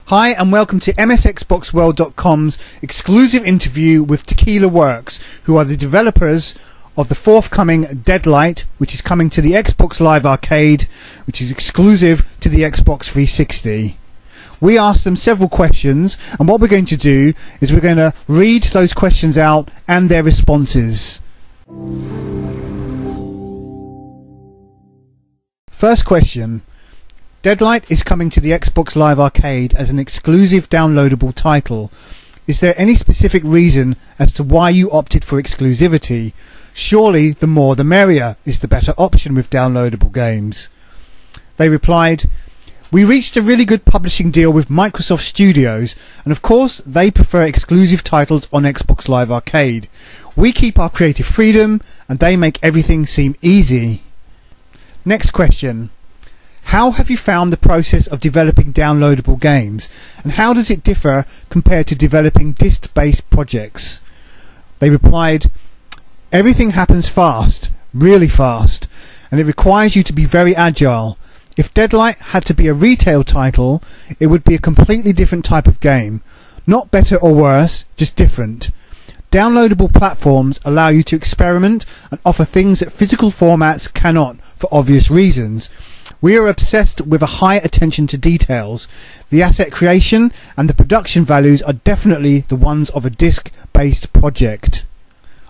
Hi and welcome to Msxbox-world.com's exclusive interview with Tequila, who are the developers of the forthcoming Deadlight, which is coming to the Xbox Live Arcade, which is exclusive to the Xbox 360. We asked them several questions, and what we're going to do is we're going to read those questions out and their responses. First question. Deadlight is coming to the Xbox Live Arcade as an exclusive downloadable title. Is there any specific reason as to why you opted for exclusivity? Surely the more the merrier is the better option with downloadable games. They replied, "We reached a really good publishing deal with Microsoft Studios, and of course they prefer exclusive titles on Xbox Live Arcade. We keep our creative freedom and they make everything seem easy." Next question. How have you found the process of developing downloadable games, and how does it differ compared to developing disc-based projects? They replied, "Everything happens fast, really fast, and it requires you to be very agile. If Deadlight had to be a retail title, it would be a completely different type of game. Not better or worse, just different. Downloadable platforms allow you to experiment and offer things that physical formats cannot, for obvious reasons. We are obsessed with a high attention to details. The asset creation and the production values are definitely the ones of a disc-based project."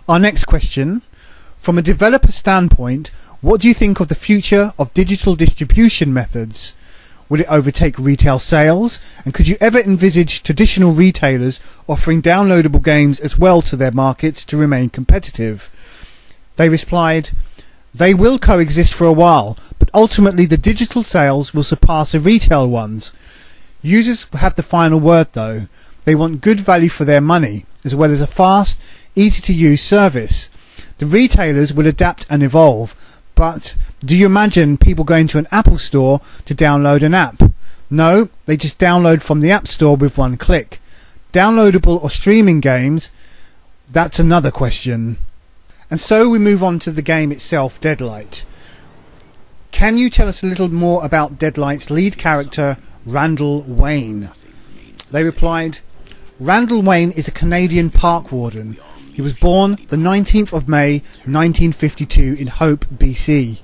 Our next question. From a developer standpoint, what do you think of the future of digital distribution methods? Will it overtake retail sales? And could you ever envisage traditional retailers offering downloadable games as well to their markets to remain competitive? They replied, "They will coexist for a while, but ultimately the digital sales will surpass the retail ones. Users have the final word though. They want good value for their money, as well as a fast, easy-to-use service. The retailers will adapt and evolve, but do you imagine people going to an Apple store to download an app? No, they just download from the App Store with one click. Downloadable or streaming games? That's another question." And so we move on to the game itself, Deadlight. Can you tell us a little more about Deadlight's lead character, Randall Wayne? They replied, "Randall Wayne is a Canadian park warden. He was born the 19th of May 1952 in Hope, BC.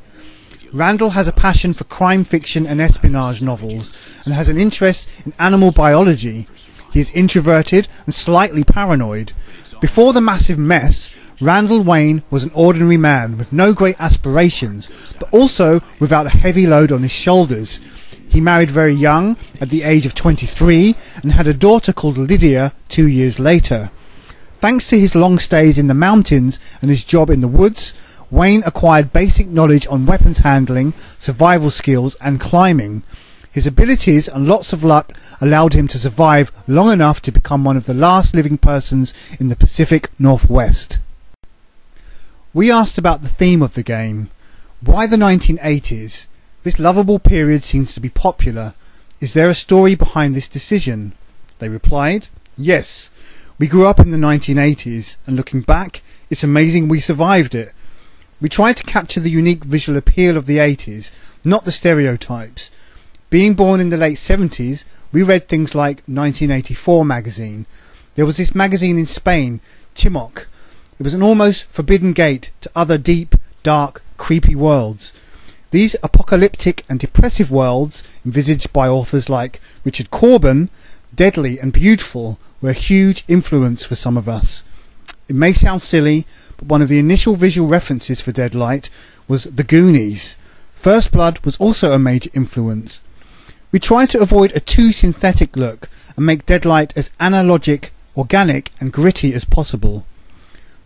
Randall has a passion for crime fiction and espionage novels and has an interest in animal biology. He is introverted and slightly paranoid. Before the massive mess, Randall Wayne was an ordinary man with no great aspirations, but also without a heavy load on his shoulders. He married very young, at the age of 23, and had a daughter called Lydia 2 years later. Thanks to his long stays in the mountains and his job in the woods, Wayne acquired basic knowledge on weapons handling, survival skills and climbing. His abilities and lots of luck allowed him to survive long enough to become one of the last living persons in the Pacific Northwest." We asked about the theme of the game. Why the 1980s? This lovable period seems to be popular. Is there a story behind this decision? They replied, "Yes. We grew up in the 1980s, and looking back, it's amazing we survived it. We tried to capture the unique visual appeal of the 80s, not the stereotypes. Being born in the late 70s, we read things like 1984 magazine. There was this magazine in Spain, Chimoc. It was an almost forbidden gate to other deep, dark, creepy worlds. These apocalyptic and depressive worlds, envisaged by authors like Richard Corbin, deadly and beautiful, were a huge influence for some of us. It may sound silly, but one of the initial visual references for Deadlight was The Goonies. First Blood was also a major influence. We tried to avoid a too synthetic look and make Deadlight as analogic, organic and gritty as possible.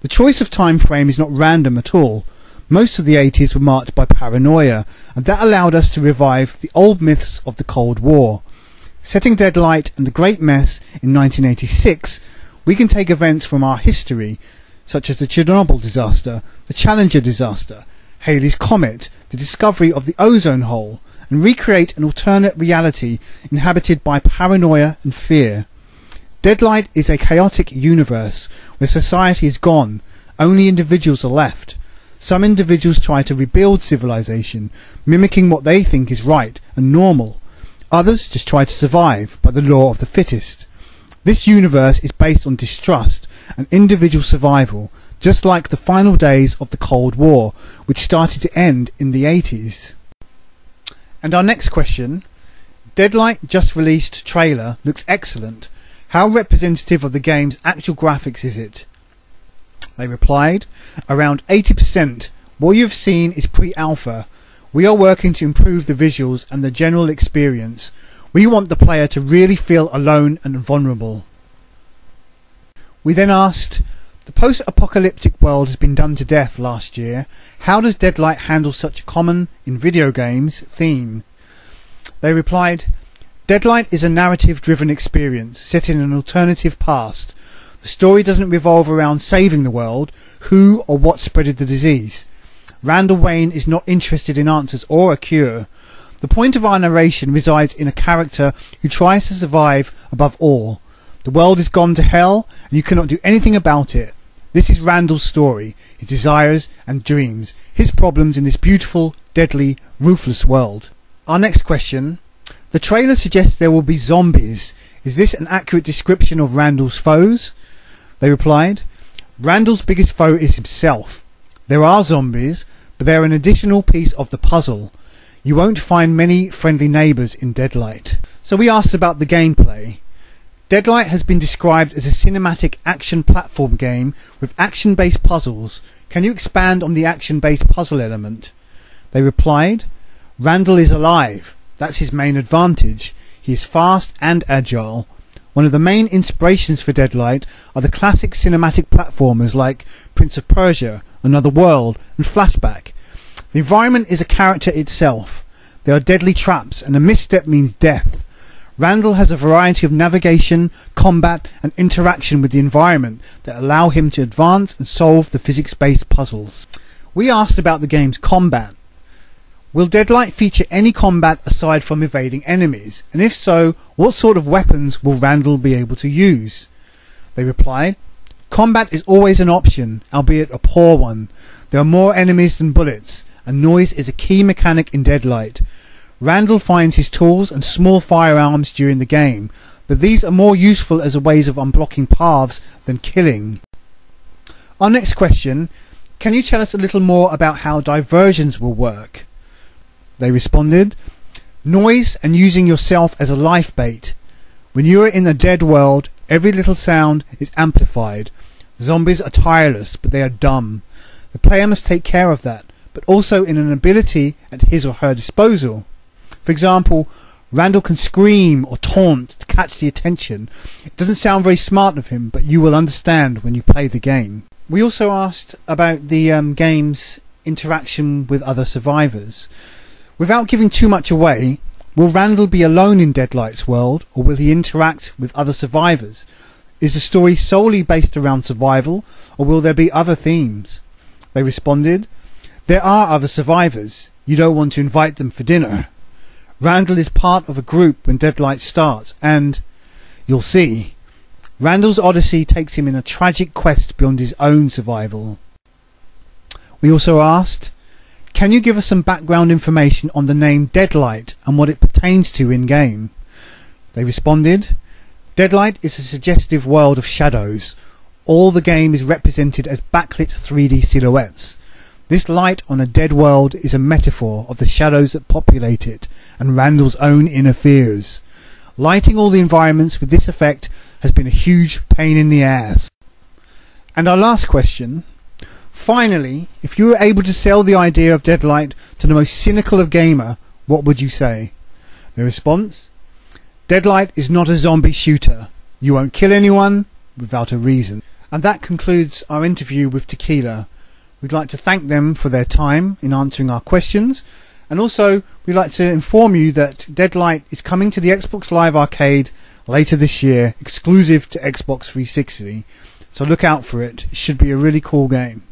The choice of time frame is not random at all. Most of the 80s were marked by paranoia, and that allowed us to revive the old myths of the Cold War. Setting Deadlight and the Great Mess in 1986, we can take events from our history, such as the Chernobyl disaster, the Challenger disaster, Halley's Comet, the discovery of the ozone hole, and recreate an alternate reality inhabited by paranoia and fear. Deadlight is a chaotic universe where society is gone, only individuals are left. Some individuals try to rebuild civilization, mimicking what they think is right and normal. Others just try to survive by the law of the fittest. This universe is based on distrust and individual survival, just like the final days of the Cold War, which started to end in the 80s. And our next question: Deadlight just released trailer looks excellent. How representative of the game's actual graphics is it? They replied, around 80%. What you've seen is pre-alpha. We are working to improve the visuals and the general experience. We want the player to really feel alone and vulnerable. We then asked, the post-apocalyptic world has been done to death last year. How does Deadlight handle such a common, in video games, theme? They replied, Deadlight is a narrative-driven experience set in an alternative past. The story doesn't revolve around saving the world, who or what spreaded the disease. Randall Wayne is not interested in answers or a cure. The point of our narration resides in a character who tries to survive above all. The world is gone to hell and you cannot do anything about it. This is Randall's story, his desires and dreams, his problems in this beautiful, deadly, ruthless world. Our next question: the trailer suggests there will be zombies. Is this an accurate description of Randall's foes? They replied, Randall's biggest foe is himself. There are zombies, but they're an additional piece of the puzzle. You won't find many friendly neighbours in Deadlight. So we asked about the gameplay. Deadlight has been described as a cinematic action platform game with action-based puzzles. Can you expand on the action-based puzzle element? They replied, Randall is alive. That's his main advantage. He is fast and agile. One of the main inspirations for Deadlight are the classic cinematic platformers like Prince of Persia, Another World and Flashback. The environment is a character itself. There are deadly traps and a misstep means death. Randall has a variety of navigation, combat and interaction with the environment that allow him to advance and solve the physics-based puzzles. We asked about the game's combat. Will Deadlight feature any combat aside from evading enemies? And if so, what sort of weapons will Randall be able to use? They replied, combat is always an option, albeit a poor one. There are more enemies than bullets, and noise is a key mechanic in Deadlight. Randall finds his tools and small firearms during the game, but these are more useful as a ways of unblocking paths than killing. Our next question: can you tell us a little more about how diversions will work? They responded, noise and using yourself as a life bait. When you are in a dead world, every little sound is amplified. Zombies are tireless, but they are dumb. The player must take care of that, but also in an ability at his or her disposal. For example, Randall can scream or taunt to catch the attention. It doesn't sound very smart of him, but you will understand when you play the game. We also asked about the game's interaction with other survivors. Without giving too much away, will Randall be alone in Deadlight's world, or will he interact with other survivors? Is the story solely based around survival, or will there be other themes? They responded, there are other survivors. You don't want to invite them for dinner. Randall is part of a group when Deadlight starts, and you'll see, Randall's odyssey takes him in a tragic quest beyond his own survival. We also asked, can you give us some background information on the name Deadlight and what it pertains to in-game? They responded, Deadlight is a suggestive world of shadows. All the game is represented as backlit 3D silhouettes. This light on a dead world is a metaphor of the shadows that populate it and Randall's own inner fears. Lighting all the environments with this effect has been a huge pain in the ass. And our last question: finally, if you were able to sell the idea of Deadlight to the most cynical of gamer, what would you say? The response: Deadlight is not a zombie shooter. You won't kill anyone without a reason. And that concludes our interview with Tequila. We'd like to thank them for their time in answering our questions, and also we'd like to inform you that Deadlight is coming to the Xbox Live Arcade later this year, exclusive to Xbox 360. So look out for it. It should be a really cool game.